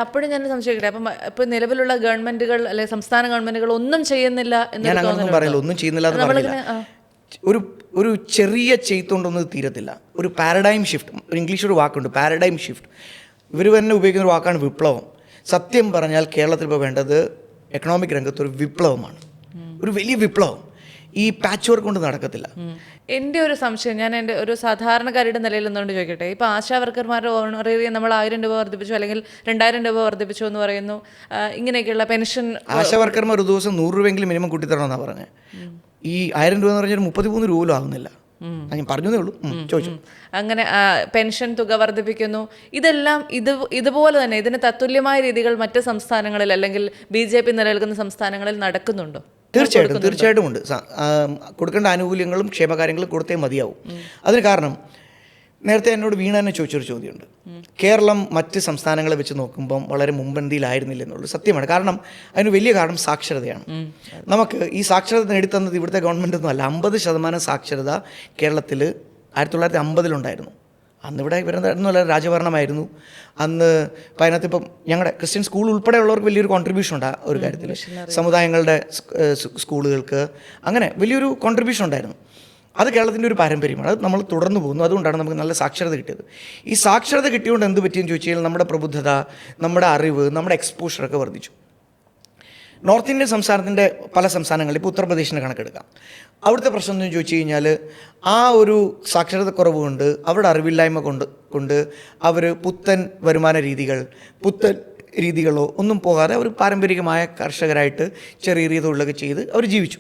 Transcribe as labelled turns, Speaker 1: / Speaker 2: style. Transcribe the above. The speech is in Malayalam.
Speaker 1: അപ്പോഴും ഞാൻ സംശയിക്കട്ടെ, അപ്പം ഇപ്പൊ നിലവിലുള്ള ഗവൺമെന്റുകൾ അല്ലെങ്കിൽ സംസ്ഥാന ഗവൺമെന്റുകൾ ഒന്നും ചെയ്യുന്നില്ല എന്ന്
Speaker 2: ഞാൻ അങ്ങനൊന്നും പറയില്ല, ഒന്നും ചെയ്യുന്നില്ല എന്ന് പറഞ്ഞില്ല. ഒരു ചെറിയ ചെയ്തുകൊണ്ടൊന്നും തീരത്തില്ല. ഒരു പാരഡൈം ഷിഫ്റ്റ്, ഒരു ഇംഗ്ലീഷ് ഒരു വാക്കുണ്ട് പാരഡൈം ഷിഫ്റ്റ്, ഇവർ തന്നെ ഉപയോഗിക്കുന്ന ഒരു വാക്കാണ് വിപ്ലവം. സത്യം പറഞ്ഞാൽ കേരളത്തിൽ ഇപ്പോൾ വേണ്ടത് എക്കണോമിക് രംഗത്ത് ഒരു വിപ്ലവമാണ്, ഒരു വലിയ വിപ്ലവം. ഈ പാച്ച് വർക്ക് കൊണ്ട് നടക്കത്തില്ല.
Speaker 1: എൻ്റെ ഒരു സംശയം, ഞാൻ എൻ്റെ ഒരു സാധാരണക്കാരുടെ നിലയിൽ നിന്നുകൊണ്ട് ചോദിക്കട്ടെ, ഇപ്പോൾ ആശാ വർക്കർമാരുടെ ഓണറേറിയം നമ്മൾ 1000 രൂപ വർദ്ധിപ്പിച്ചു അല്ലെങ്കിൽ 2000 രൂപ വർദ്ധിപ്പിച്ചു എന്ന് പറയുന്നു. ഇങ്ങനെയൊക്കെയുള്ള പെൻഷൻ
Speaker 2: ആശാ വർക്കർമാർ ഒരു ദിവസം 100 രൂപയെങ്കിലും മിനിമം കൂട്ടിത്തരണമെന്നാണ് പറഞ്ഞത്. ഈ 1000 രൂപ എന്ന് പറഞ്ഞാൽ 33 രൂപ ആകുന്നില്ല. ഞാൻ പറഞ്ഞതേ ഉള്ളൂ, ചോദിച്ചു.
Speaker 1: അങ്ങനെ പെൻഷൻ തുക വർദ്ധിപ്പിക്കുന്നു. ഇതെല്ലാം ഇതുപോലെ തന്നെ ഇതിന് തത്തുല്യമായ രീതികൾ മറ്റ് സംസ്ഥാനങ്ങളിൽ അല്ലെങ്കിൽ BJP നിലനിൽക്കുന്ന സംസ്ഥാനങ്ങളിൽ നടക്കുന്നുണ്ടോ?
Speaker 2: തീർച്ചയായിട്ടും ഉണ്ട്. കൊടുക്കേണ്ട ആനുകൂല്യങ്ങളും ക്ഷേമകാര്യങ്ങളും കൊടുത്തേ മതിയാവും. അതിന് കാരണം നേരത്തെ എന്നോട് വീണ തന്നെ ചോദിച്ചൊരു ചോദ്യമുണ്ട്. കേരളം മറ്റ് സംസ്ഥാനങ്ങളെ വെച്ച് നോക്കുമ്പം വളരെ മുൻപന്തിയിലായിരുന്നില്ല എന്നുള്ളത് സത്യമാണ്. കാരണം അതിന് വലിയ കാരണം സാക്ഷരതയാണ്. നമുക്ക് ഈ സാക്ഷരത നേടിത്തന്നത് ഇവിടുത്തെ ഗവൺമെൻറ് ഒന്നും അല്ല. 50% സാക്ഷരത കേരളത്തിൽ 1950 അന്നിവിടെ ഇവരെന്തായിരുന്നല്ല രാജഭരണമായിരുന്നു. അന്ന് അപ്പം അതിനകത്ത് ഇപ്പം ഞങ്ങളുടെ ക്രിസ്ത്യൻ സ്കൂൾ ഉൾപ്പെടെയുള്ളവർക്ക് വലിയൊരു കോൺട്രിബ്യൂഷൻ ഉണ്ട് ആ ഒരു കാര്യത്തിൽ. സമുദായങ്ങളുടെ സ്കൂളുകൾക്ക് അങ്ങനെ വലിയൊരു കോൺട്രിബ്യൂഷൻ ഉണ്ടായിരുന്നു. അത് കേരളത്തിൻ്റെ ഒരു പാരമ്പര്യമാണ്. അത് നമ്മൾ തുടർന്നു പോകുന്നു. അതുകൊണ്ടാണ് നമുക്ക് നല്ല സാക്ഷരത കിട്ടിയത്. ഈ സാക്ഷരത കിട്ടിയതുകൊണ്ട് എന്ത് പറ്റിയെന്ന് ചോദിച്ചു കഴിഞ്ഞാൽ നമ്മുടെ പ്രബുദ്ധത, നമ്മുടെ അറിവ്, നമ്മുടെ എക്സ്പോഷറൊക്കെ വർദ്ധിച്ചു. നോർത്ത് ഇന്ത്യൻ സംസ്ഥാനത്തിൻ്റെ പല സംസ്ഥാനങ്ങളിൽ, ഇപ്പോൾ ഉത്തർപ്രദേശിൻ്റെ കണക്കെടുക്കാം, അവിടുത്തെ പ്രശ്നം എന്ന് ചോദിച്ചു കഴിഞ്ഞാൽ ആ ഒരു സാക്ഷരത കുറവ് കൊണ്ട്, അവരുടെ അറിവില്ലായ്മ കൊണ്ട് അവർ പുത്തൻ വരുമാന രീതികളോ ഒന്നും പോകാതെ അവർ പാരമ്പര്യമായ കർഷകരായിട്ട് ചെറിയ തൊഴിലൊക്കെ ചെയ്ത് അവർ ജീവിച്ചു.